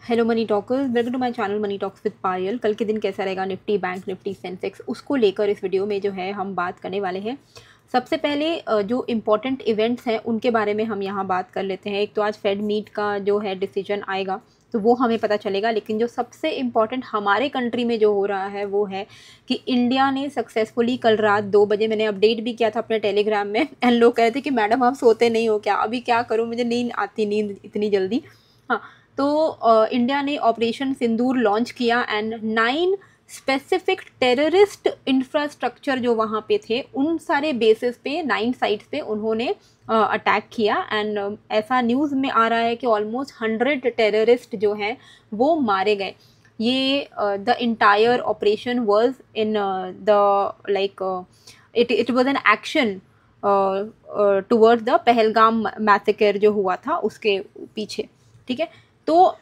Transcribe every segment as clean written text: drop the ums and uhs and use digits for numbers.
Hello money talkers, welcome to my channel Money Talks with Payal. कल के दिन कैसा रहेगा निफ्टी, बैंक निफ्टी, सेंसेक्स, उसको लेकर इस वीडियो में जो है हम बात करने वाले हैं। सबसे पहले जो इम्पोर्टेंट इवेंट्स हैं उनके बारे में हम यहाँ बात कर लेते हैं। एक तो आज फेड मीट का जो है डिसीजन आएगा तो वो हमें पता चलेगा, लेकिन जो सबसे इम्पॉर्टेंट हमारे कंट्री में जो हो रहा है वो है कि इंडिया ने सक्सेसफुली कल रात 2 बजे, मैंने अपडेट भी किया था अपने टेलीग्राम में, एंड लोग कह रहे थे कि मैडम आप सोते नहीं हो क्या, अभी क्या करूँ, मुझे नींद आती नींद इतनी जल्दी। हाँ, तो इंडिया ने ऑपरेशन सिंदूर लॉन्च किया एंड 9 स्पेसिफिक टेररिस्ट इंफ्रास्ट्रक्चर जो वहाँ पे थे उन सारे बेसिस पे 9 साइट्स पे उन्होंने अटैक किया। एंड ऐसा न्यूज़ में आ रहा है कि ऑलमोस्ट 100 टेररिस्ट जो हैं वो मारे गए। ये the entire operation was in the like it was an action towards the Pahalgam massacre जो हुआ था उसके पीछे। ठीक है, तो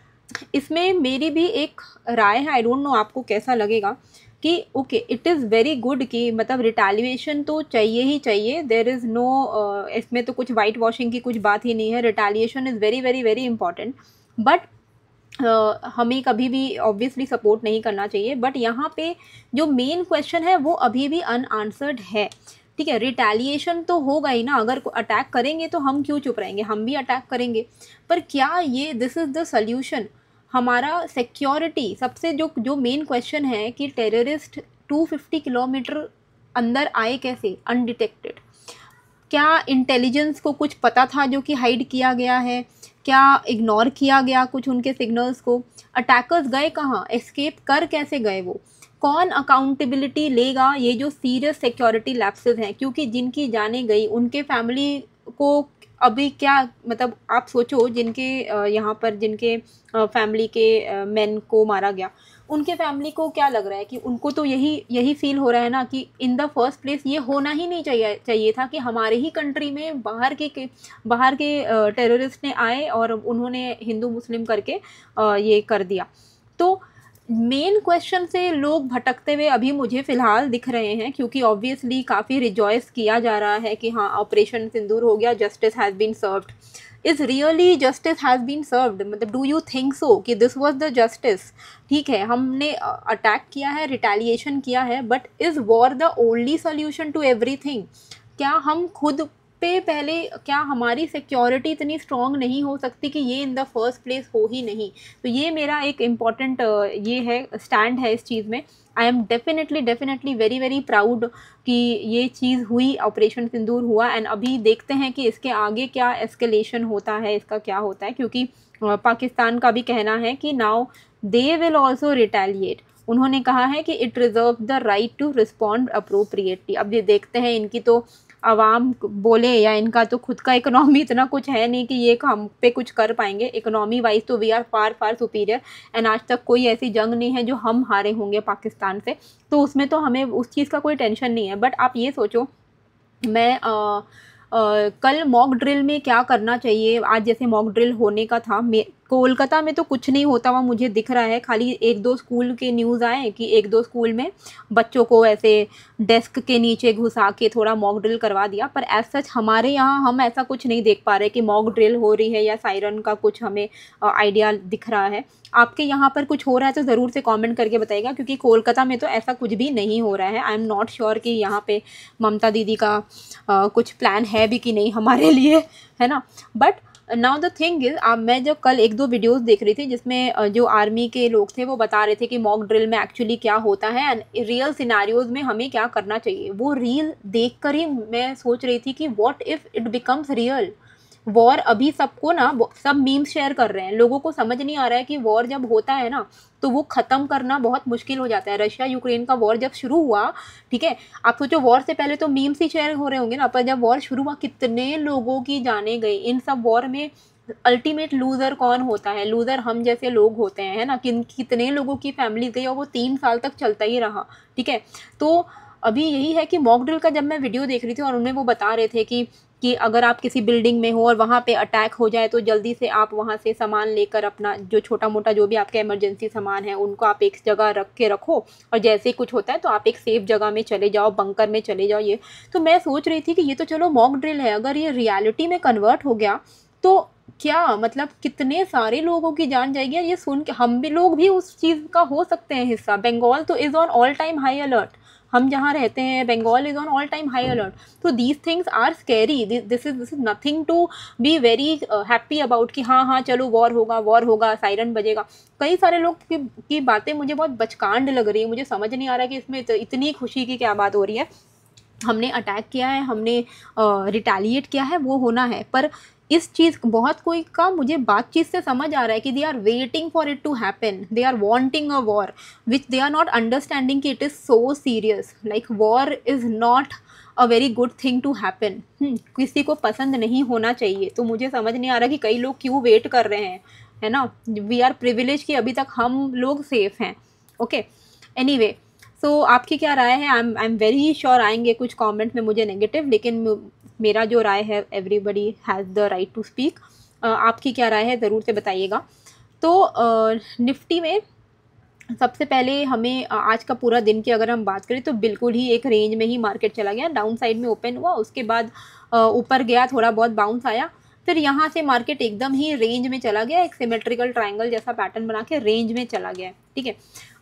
इसमें मेरी भी एक राय है, आई डोंट नो आपको कैसा लगेगा कि okay it is very good कि मतलब रिटेलिएशन तो चाहिए ही चाहिए, देयर इज़ नो इसमें तो कुछ वाइट वॉशिंग की कुछ बात ही नहीं है। Retaliation is very very very important, but हमें कभी भी ऑब्वियसली सपोर्ट नहीं करना चाहिए। बट यहाँ पे जो मेन क्वेश्चन है वो अभी भी अनआंसर्ड है। ठीक है, रिटेलिएशन तो होगा ही ना, अगर अटैक करेंगे तो हम क्यों चुप रहेंगे, हम भी अटैक करेंगे। पर क्या ये दिस इज़ द सल्यूशन? हमारा सिक्योरिटी सबसे जो मेन क्वेश्चन है कि टेररिस्ट 250 किलोमीटर अंदर आए कैसे अनडिटेक्टेड? क्या इंटेलिजेंस को कुछ पता था जो कि हाइड किया गया है? क्या इग्नोर किया गया कुछ उनके सिग्नल्स को? अटैकर्स गए कहाँ, एस्केप कर कैसे गए वो? कौन अकाउंटेबिलिटी लेगा ये जो सीरियस सिक्योरिटी लैप्सेस हैं? क्योंकि जिनकी जाने गई उनके फैमिली को अभी क्या, मतलब आप सोचो जिनके यहाँ पर जिनके फैमिली के मेन को मारा गया, उनके फैमिली को क्या लग रहा है कि उनको तो यही फील हो रहा है ना कि इन द फर्स्ट प्लेस ये होना ही नहीं चाहिए था कि हमारे ही कंट्री में बाहर के टेररिस्ट ने आए और उन्होंने हिंदू मुस्लिम करके ये कर दिया। तो मेन क्वेश्चन से लोग भटकते हुए अभी मुझे फ़िलहाल दिख रहे हैं, क्योंकि ऑब्वियसली काफ़ी रिजॉइस किया जा रहा है कि हाँ ऑपरेशन सिंदूर हो गया, justice has been served. Is really justice has been served? मतलब डू यू थिंक सो कि दिस वाज द जस्टिस? ठीक है, हमने अटैक किया है, रिटेलिएशन किया है, but is war the only solution to everything? क्या हम खुद पे पहले, क्या हमारी सिक्योरिटी इतनी स्ट्रॉन्ग नहीं हो सकती कि ये इन द फर्स्ट प्लेस हो ही नहीं? तो ये मेरा एक इम्पॉर्टेंट ये है स्टैंड है इस चीज़ में। I am definitely very very proud कि ये चीज़ हुई, ऑपरेशन सिंदूर हुआ। एंड अभी देखते हैं कि इसके आगे क्या एस्केलेशन होता है, इसका क्या होता है, क्योंकि पाकिस्तान का भी कहना है कि now they will also retaliate. उन्होंने कहा है कि it reserve the right to respond appropriately. अब ये देखते हैं, इनकी तो आवाम बोले या इनका तो खुद का इकोनॉमी इतना कुछ है नहीं कि ये हम पे कुछ कर पाएंगे। इकोनॉमी वाइज तो we are far far superior, and आज तक कोई ऐसी जंग नहीं है जो हम हारे होंगे पाकिस्तान से, तो उसमें तो हमें उस चीज़ का कोई टेंशन नहीं है। बट आप ये सोचो, मैं कल मॉक ड्रिल में क्या करना चाहिए, आज जैसे मॉक ड्रिल होने का था, कोलकाता में तो कुछ नहीं होता हुआ मुझे दिख रहा है, खाली 1-2 स्कूल के न्यूज़ आए कि 1-2 स्कूल में बच्चों को ऐसे डेस्क के नीचे घुसा के थोड़ा मॉक ड्रिल करवा दिया। पर एज सच हमारे यहाँ हम ऐसा कुछ नहीं देख पा रहे कि मॉक ड्रिल हो रही है या सायरन का कुछ हमें आइडिया दिख रहा है। आपके यहाँ पर कुछ हो रहा है तो ज़रूर से कमेंट करके बताइएगा, क्योंकि कोलकाता में तो ऐसा कुछ भी नहीं हो रहा है। आई एम नॉट श्योर कि यहाँ पे ममता दीदी का कुछ प्लान है भी कि नहीं हमारे लिए, है ना। But now the thing is, मैं जब कल 1-2 वीडियोस देख रही थी जिसमें जो आर्मी के लोग थे वो बता रहे थे कि मॉक ड्रिल में एक्चुअली क्या होता है एंड रियल सिनारियोज में हमें क्या करना चाहिए। वो रील देख कर ही मैं सोच रही थी कि what if it becomes real war. अभी सबको ना सब मीम्स शेयर कर रहे हैं, लोगों को समझ नहीं आ रहा है कि वॉर जब होता है ना तो वो ख़त्म करना बहुत मुश्किल हो जाता है। रशिया यूक्रेन का वॉर जब शुरू हुआ, ठीक है, आप सोचो वॉर से पहले तो मीम्स ही शेयर हो रहे होंगे ना, पर जब वॉर शुरू हुआ कितने लोगों की जाने गई इन सब वॉर में। अल्टीमेट लूज़र कौन होता है? लूज़र हम जैसे लोग होते हैं, है ना। कितने लोगों की फैमिली गई और वो 3 साल तक चलता ही रहा। ठीक है, तो अभी यही है कि मॉक ड्रिल का जब मैं वीडियो देख रही थी और उनमें वो बता रहे थे कि अगर आप किसी बिल्डिंग में हो और वहाँ पे अटैक हो जाए तो जल्दी से आप वहाँ से सामान लेकर अपना जो छोटा मोटा जो भी आपके इमरजेंसी सामान है उनको आप एक जगह रखो और जैसे ही कुछ होता है तो आप एक सेफ जगह में चले जाओ, बंकर में चले जाओ। ये तो मैं सोच रही थी कि ये तो चलो मॉक ड्रिल है, अगर ये रियलिटी में कन्वर्ट हो गया तो क्या मतलब कितने सारे लोगों की जान जाएगी। ये सुन के हम भी लोग भी उस चीज़ का हो सकते हैं हिस्सा। बंगाल तो is on all time high alert, हम जहाँ रहते हैं Bengal is on all time high alert. तो these things are scary, this is nothing to be very happy about कि हाँ हाँ चलो वॉर होगा सायरन बजेगा। कई सारे लोग की बातें मुझे बहुत बचकांड लग रही है, मुझे समझ नहीं आ रहा कि इसमें इतनी खुशी की क्या बात हो रही है। हमने अटैक किया है, हमने रिटेलिएट किया है, वो होना है। पर इस चीज़ बहुत कोई का मुझे बातचीत से समझ आ रहा है कि they are waiting for it to happen, they are wanting a war which they are not understanding कि it is so serious. Like war is not a very good thing to happen. किसी को पसंद नहीं होना चाहिए। तो मुझे समझ नहीं आ रहा कि कई लोग क्यों वेट कर रहे हैं, है ना। वी आर प्रिविलेज कि अभी तक हम लोग सेफ हैं। ओके, एनीवे, सो आपकी क्या राय है? आई एम वेरी श्योर आएंगे कुछ कमेंट में मुझे नेगेटिव, लेकिन मेरा जो राय है, everybody has the right to speak. आपकी क्या राय है ज़रूर से बताइएगा। तो निफ्टी में सबसे पहले हमें आज का पूरा दिन की अगर हम बात करें तो बिल्कुल ही एक रेंज में ही मार्केट चला गया। डाउन साइड में ओपन हुआ, उसके बाद ऊपर गया, थोड़ा बहुत बाउंस आया, फिर यहाँ से मार्केट एकदम ही रेंज में चला गया, एक सिमेट्रिकल ट्रायंगल जैसा पैटर्न बना के रेंज में चला गया। ठीक है,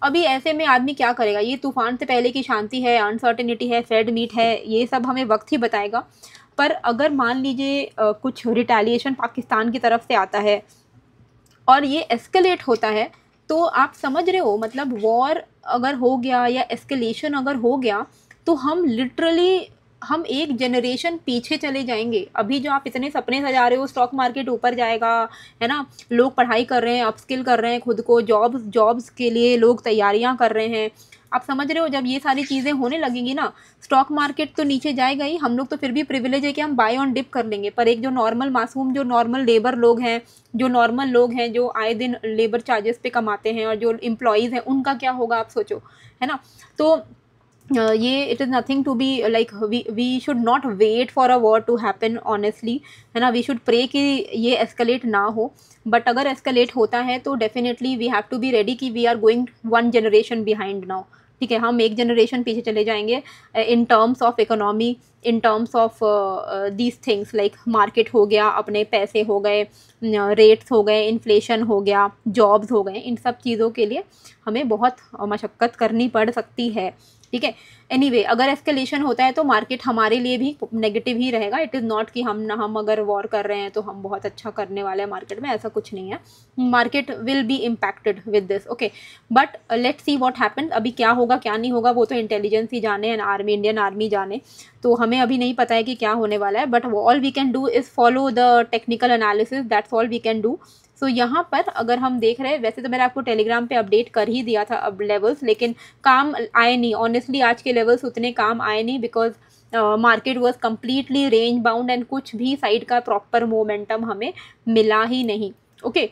अभी ऐसे में आदमी क्या करेगा? ये तूफान से पहले की शांति है, अनसर्टेनिटी है, फेड मीट है, ये सब हमें वक्त ही बताएगा। पर अगर मान लीजिए कुछ रिटेलिएशन पाकिस्तान की तरफ से आता है और ये एस्केलेट होता है, तो आप समझ रहे हो, मतलब वॉर अगर हो गया या एस्केलेशन अगर हो गया तो हम लिटरली हम एक जनरेशन पीछे चले जाएंगे। अभी जो आप इतने सपने सजा रहे हो स्टॉक मार्केट ऊपर जाएगा, है ना, लोग पढ़ाई कर रहे हैं, अपस्किल कर रहे हैं खुद को, जॉब्स के लिए लोग तैयारियां कर रहे हैं, आप समझ रहे हो, जब ये सारी चीज़ें होने लगेंगी ना, स्टॉक मार्केट तो नीचे जाएगा ही। हम लोग तो फिर भी प्रिविलेज है कि हम बाय ऑन डिप कर लेंगे, पर एक जो नॉर्मल मासूम, जो नॉर्मल लेबर लोग हैं, जो नॉर्मल लोग हैं, जो आए दिन लेबर चार्जेस पे कमाते हैं, और जो एम्प्लॉयज़ हैं, उनका क्या होगा आप सोचो, है ना। तो ये it is nothing to be like, we should not wait for a war to happen honestly, है ना। वी शुड प्रे कि ये एस्केलेट ना हो, बट अगर एस्केलेट होता है तो definitely we have to be ready कि we are going one generation behind now. ठीक है, हम एक जनरेशन पीछे चले जाएंगे in terms of economy, in terms of these things like market हो गया, अपने पैसे हो गए, रेट्स हो गए, इन्फ्लेशन हो गया, जॉब्स हो गए, इन सब चीज़ों के लिए हमें बहुत मशक्क़त करनी पड़ सकती है। ठीक है, एनीवे, अगर एस्केलेशन होता है तो मार्केट हमारे लिए भी नेगेटिव ही रहेगा। इट इज़ नॉट कि हम अगर वॉर कर रहे हैं तो हम बहुत अच्छा करने वाले हैं मार्केट में, ऐसा कुछ नहीं है। Market will be impacted with this, okay, but let's see what happens. अभी क्या होगा क्या नहीं होगा वो तो इंटेलिजेंस ही जाने, एंड आर्मी, इंडियन आर्मी जाने, तो हमें अभी नहीं पता है कि क्या होने वाला है। But all we can do is follow the technical analysis, that's all we can do. So यहाँ पर अगर हम देख रहे हैं, वैसे तो मैंने आपको टेलीग्राम पे अपडेट कर ही दिया था अब लेवल्स, लेकिन काम आए नहीं ऑनेस्टली, आज के लेवल्स उतने काम आए नहीं, because market was completely range bound and कुछ भी साइड का प्रॉपर मोमेंटम हमें मिला ही नहीं। ओके,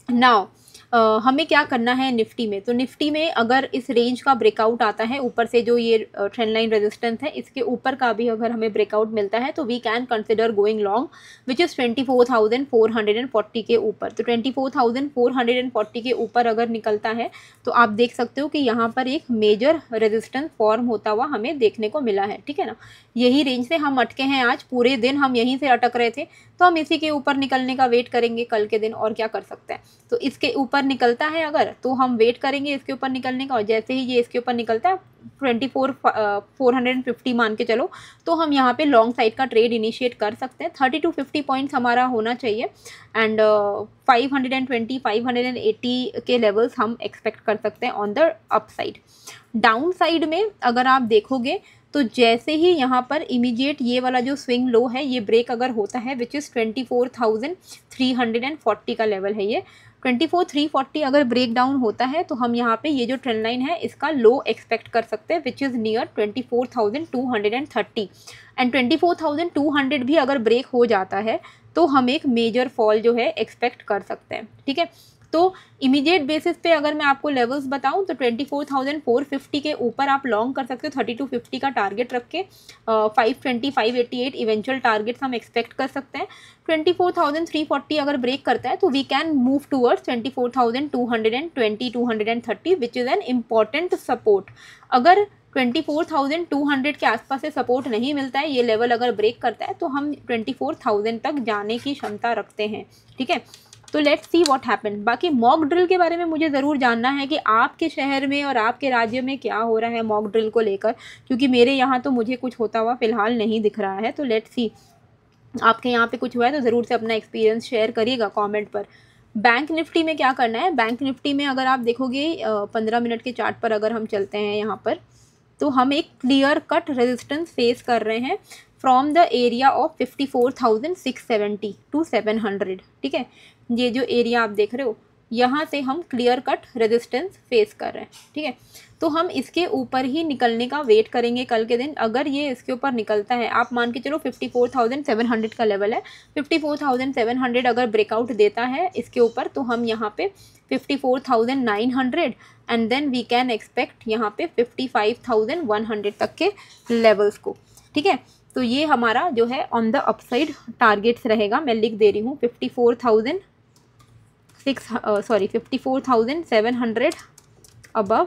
नाउ हमें क्या करना है निफ्टी में? तो निफ्टी में अगर इस रेंज का ब्रेकआउट आता है, ऊपर से जो ये ट्रेंड लाइन रेजिस्टेंस है, इसके ऊपर का भी अगर हमें ब्रेकआउट मिलता है तो we can consider going long, which is 24,440 के ऊपर। तो 24,440 के ऊपर अगर निकलता है तो आप देख सकते हो कि यहाँ पर एक मेजर रेजिस्टेंस फॉर्म होता हुआ हमें देखने को मिला है। ठीक है ना, यही रेंज से हम अटके हैं, आज पूरे दिन हम यहीं से अटक रहे थे, तो हम इसी के ऊपर निकलने का वेट करेंगे कल के दिन, और क्या कर सकते हैं। तो इसके ऊपर निकलता है अगर, तो हम वेट करेंगे इसके ऊपर निकलने का, और जैसे ही ये इसके ऊपर निकलता है 24,450 मान के चलो, तो हम यहाँ पे लॉन्ग साइड का ट्रेड इनिशिएट कर सकते हैं। 30 to 50 पॉइंट्स हमारा होना चाहिए, एंड 520 580 के लेवल्स हम एक्सपेक्ट कर सकते हैं on the up side. Down side में अगर आप देखोगे तो जैसे ही यहाँ पर इमीडिएट ये वाला जो स्विंग लो है ये ब्रेक अगर होता है, विच इज़ 24,340 का लेवल है, ये 24,340 अगर ब्रेक डाउन होता है तो हम यहाँ पे ये जो ट्रेंड लाइन है इसका लो एक्सपेक्ट कर सकते हैं, विच इज़ नियर 24,230, एंड 24,200 भी अगर ब्रेक हो जाता है तो हम एक मेजर फॉल जो है एक्सपेक्ट कर सकते हैं। ठीक है, तो इमीडिएट बेसिस पे अगर मैं आपको लेवल्स बताऊं तो 24,450 के ऊपर आप लॉन्ग कर सकते हो, 30 to 50 का टारगेट रख के 520 588 इवेंचुअल टारगेट्स हम एक्सपेक्ट कर सकते हैं। 24,340 अगर ब्रेक करता है तो we can move towards 24,220 230 which is an important support. अगर 24,200 के आसपास से सपोर्ट नहीं मिलता है, ये लेवल अगर ब्रेक करता है तो हम 24,000 तक जाने की क्षमता रखते हैं, ठीक है। तो लेट्स सी व्हाट हैपन। बाकी मॉक ड्रिल के बारे में मुझे ज़रूर जानना है कि आपके शहर में और आपके राज्य में क्या हो रहा है मॉक ड्रिल को लेकर, क्योंकि मेरे यहाँ तो मुझे कुछ होता हुआ फ़िलहाल नहीं दिख रहा है। तो लेट्स सी आपके यहाँ पे कुछ हुआ है तो ज़रूर से अपना एक्सपीरियंस शेयर करिएगा कमेंट पर। बैंक निफ्टी में क्या करना है, बैंक निफ्टी में अगर आप देखोगे 15 मिनट के चार्ट पर अगर हम चलते हैं यहाँ पर, तो हम एक क्लियर कट रेजिस्टेंस फेस कर रहे हैं from the area of 54,670 to 700, ठीक है। ये जो एरिया आप देख रहे हो यहाँ से हम क्लियर कट रेजिस्टेंस फेस कर रहे हैं, ठीक है। तो हम इसके ऊपर ही निकलने का वेट करेंगे कल के दिन। अगर ये इसके ऊपर निकलता है, आप मान के चलो 54,700 का लेवल है, 54,700 अगर ब्रेकआउट देता है इसके ऊपर तो हम यहाँ पे 54,900 and then we can expect यहाँ पे 55,100 तक के लेवल्स को, ठीक है। तो ये हमारा जो है ऑन द अपसाइड टारगेट्स रहेगा। मैं लिख दे रही हूँ 54,700 अबव,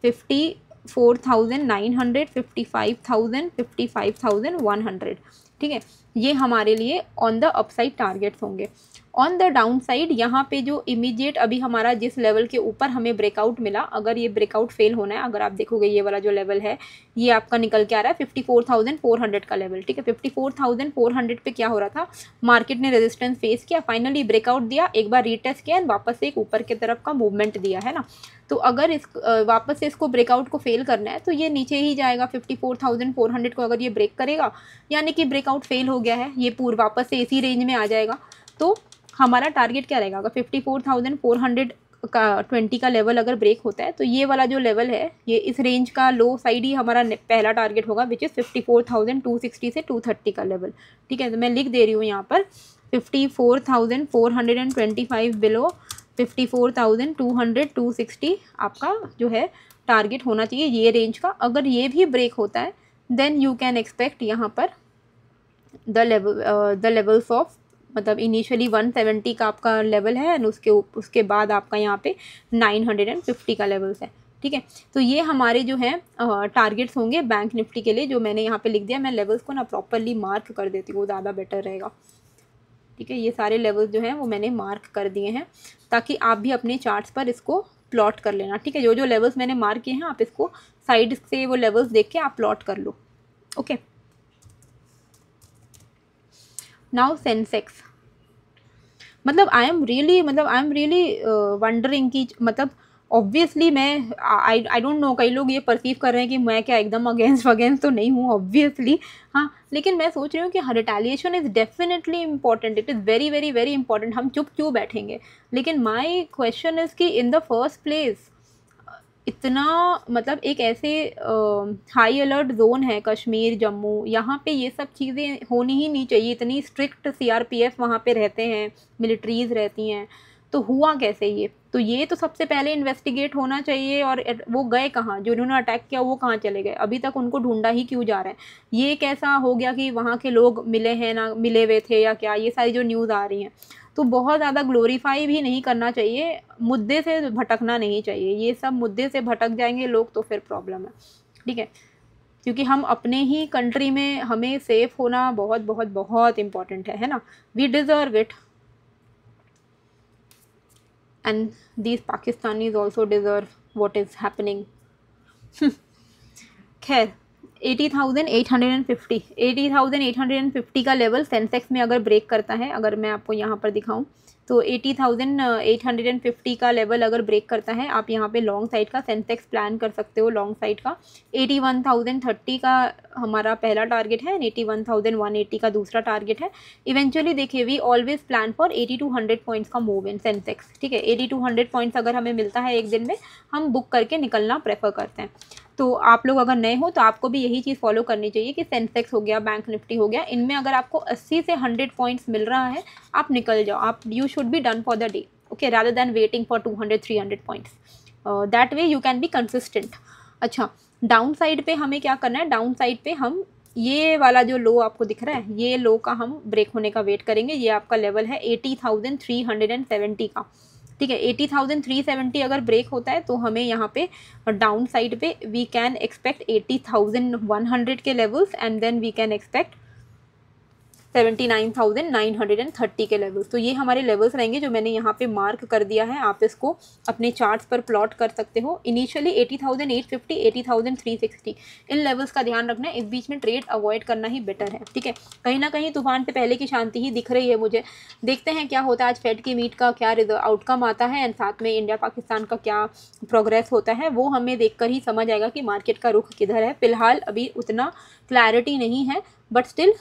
54,900, 55,000, 55,100, ठीक है। ये हमारे लिए ऑन द अपसाइड टारगेट्स होंगे। ऑन द डाउन साइड यहाँ पे जो इमीडिएट अभी हमारा जिस लेवल के ऊपर हमें ब्रेकआउट मिला, अगर ये ब्रेकआउट फेल होना है, अगर आप देखोगे ये वाला जो लेवल है ये आपका निकल के आ रहा है 54,400 का लेवल, ठीक है। 54,400 पे क्या हो रहा था, मार्केट ने रेजिस्टेंस फेस किया, फाइनली ब्रेकआउट दिया, एक बार रीटेस्ट किया, वापस से एक ऊपर की तरफ का मूवमेंट दिया है ना। तो अगर इस वापस से इसको ब्रेकआउट को फेल करना है तो ये नीचे ही जाएगा 54,400 को। अगर ये ब्रेक करेगा यानी कि ब्रेकआउट फेल हो गया है, ये पूर्व वापस से इसी रेंज में आ जाएगा। तो हमारा टारगेट क्या रहेगा, अगर 54,400 का 20 का लेवल अगर ब्रेक होता है तो ये वाला जो लेवल है ये इस रेंज का लो साइड ही हमारा पहला टारगेट होगा, विच इज़ 54,260 से 230 का लेवल, ठीक है। तो मैं लिख दे रही हूँ यहाँ पर 54,425 बिलो 54,200 260 आपका जो है टारगेट होना चाहिए ये रेंज का। अगर ये भी ब्रेक होता है देन यू कैन एक्सपेक्ट यहाँ पर द लेवल्स ऑफ, मतलब इनिशियली 170 का आपका लेवल है एंड उसके बाद आपका यहाँ पे 950 का लेवल्स है, ठीक है। तो ये हमारे जो है टारगेट्स होंगे बैंक निफ्टी के लिए, जो मैंने यहाँ पे लिख दिया। मैं लेवल्स को ना प्रॉपरली मार्क कर देती हूँ, ज़्यादा बेटर रहेगा, ठीक है। ये सारे लेवल्स जो हैं वो मैंने मार्क कर दिए हैं ताकि आप भी अपने चार्ट्स पर इसको प्लॉट कर लेना, ठीक है। जो जो लेवल्स मैंने मार्क किए हैं आप इसको साइड से वो लेवल्स देख के आप प्लॉट कर लो, ओके। नाउ सेंसेक्स, मतलब आई एम रियली वंडरिंग कि मतलब ऑब्वियसली मैं आई डोंट नो, कई लोग ये परसीव कर रहे हैं कि मैं क्या एकदम अगेंस्ट तो नहीं हूँ ऑब्वियसली, हाँ। लेकिन मैं सोच रही हूँ कि retaliation is definitely important, it is very very very important. हम चुप क्यों बैठेंगे। लेकिन माई क्वेश्चन इज़ कि इन द फर्स्ट प्लेस इतना मतलब एक ऐसे हाई अलर्ट जोन है कश्मीर जम्मू, यहाँ पे ये सब चीज़ें होनी ही नहीं चाहिए। इतनी स्ट्रिक्ट सीआरपीएफ वहाँ पे रहते हैं, मिलिट्रीज़ रहती हैं, तो हुआ कैसे ये। तो ये तो सबसे पहले इन्वेस्टिगेट होना चाहिए। और वो गए कहाँ, जो उन्होंने अटैक किया वो कहाँ चले गए, अभी तक उनको ढूंढा ही क्यों जा रहा है। ये कैसा हो गया कि वहाँ के लोग मिले हैं ना मिले हुए थे या क्या, ये सारी जो न्यूज़ आ रही हैं। तो बहुत ज़्यादा ग्लोरीफाई भी नहीं करना चाहिए, मुद्दे से भटकना नहीं चाहिए। ये सब मुद्दे से भटक जाएंगे लोग तो फिर प्रॉब्लम है, ठीक है। क्योंकि हम अपने ही कंट्री में हमें सेफ होना बहुत बहुत बहुत इम्पॉर्टेंट है ना। We deserve it and these Pakistanis also deserve what is happening. खैर 80,850 का लेवल सेंसेक्स में अगर ब्रेक करता है, अगर मैं आपको यहाँ पर दिखाऊं तो 80,850 का लेवल अगर ब्रेक करता है, आप यहाँ पे लॉन्ग साइड का सेंसेक्स प्लान कर सकते हो। लॉन्ग साइड का 81,030 का हमारा पहला टारगेट है, 81,180 का दूसरा टारगेट है। इवेंचुअली देखिए we always plan for 80 to 100 points का मूव इन सेंसेक्स, ठीक है। 80 to 100 पॉइंट्स अगर हमें मिलता है एक दिन में, हम बुक करके निकलना प्रेफर करते हैं। तो आप लोग अगर नए हो तो आपको भी यही चीज़ फॉलो करनी चाहिए कि सेंसेक्स हो गया, बैंक निफ्टी हो गया, इनमें अगर आपको 80 से 100 पॉइंट्स मिल रहा है आप निकल जाओ। आप you should be done for the day, okay, rather than waiting for 200-300 points. That way you can be consistent. अच्छा, डाउन साइड पे हमें क्या करना है, डाउन साइड पे हम ये वाला जो लो आपको दिख रहा है, ये लो का हम ब्रेक होने का वेट करेंगे। ये आपका लेवल है 80,370 का, ठीक है। 80,370 अगर ब्रेक होता है तो हमें यहाँ पे डाउन साइड पे वी कैन एक्सपेक्ट 80,100 के levels and then we can expect 79,930 के लेवल्स। तो ये हमारे लेवल्स रहेंगे जो मैंने यहाँ पे मार्क कर दिया है। आप इसको अपने चार्ट्स पर प्लॉट कर सकते हो। इनिशियली 80,850, 80,360 इन लेवल्स का ध्यान रखना है। इस बीच में ट्रेड अवॉइड करना ही बेटर है, ठीक है। कहीं ना कहीं तूफान पे पहले की शांति ही दिख रही है मुझे। देखते हैं क्या होता है आज फेड की मीट का क्या आउटकम आता है एंड साथ में इंडिया पाकिस्तान का क्या प्रोग्रेस होता है, वो हमें देखकर ही समझ आएगा कि मार्केट का रुख किधर है। फिलहाल अभी उतना क्लैरिटी नहीं है, बट स्टिल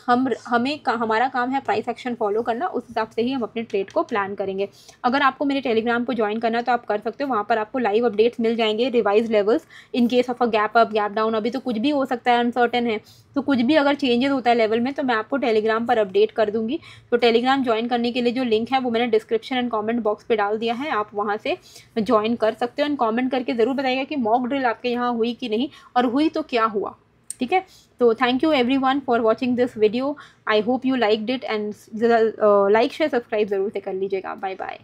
हमारा काम है प्राइस एक्शन फॉलो करना, उस हिसाब से ही हम अपने ट्रेड को प्लान करेंगे। अगर आपको मेरे टेलीग्राम को ज्वाइन करना है तो आप कर सकते हो। वहाँ पर आपको लाइव अपडेट्स मिल जाएंगे, revise levels in case of a gap up gap down. अभी तो कुछ भी हो सकता है, अनसर्टेन है, तो कुछ भी अगर चेंजेस होता है लेवल में तो मैं आपको टेलीग्राम पर अपडेट कर दूंगी। तो टेलीग्राम ज्वाइन करने के लिए जो लिंक है वो मैंने डिस्क्रिप्शन एंड कॉमेंट बॉक्स पर डाल दिया है, आप वहाँ से ज्वाइन कर सकते हो। एंड कॉमेंट करके ज़रूर बताइएगा कि मॉक ड्रिल आपके यहाँ हुई कि नहीं, और हुई तो क्या हुआ, ठीक है। तो thank you everyone for watching this video. I hope you liked it and like share subscribe ज़रूर से कर लीजिएगा। Bye bye.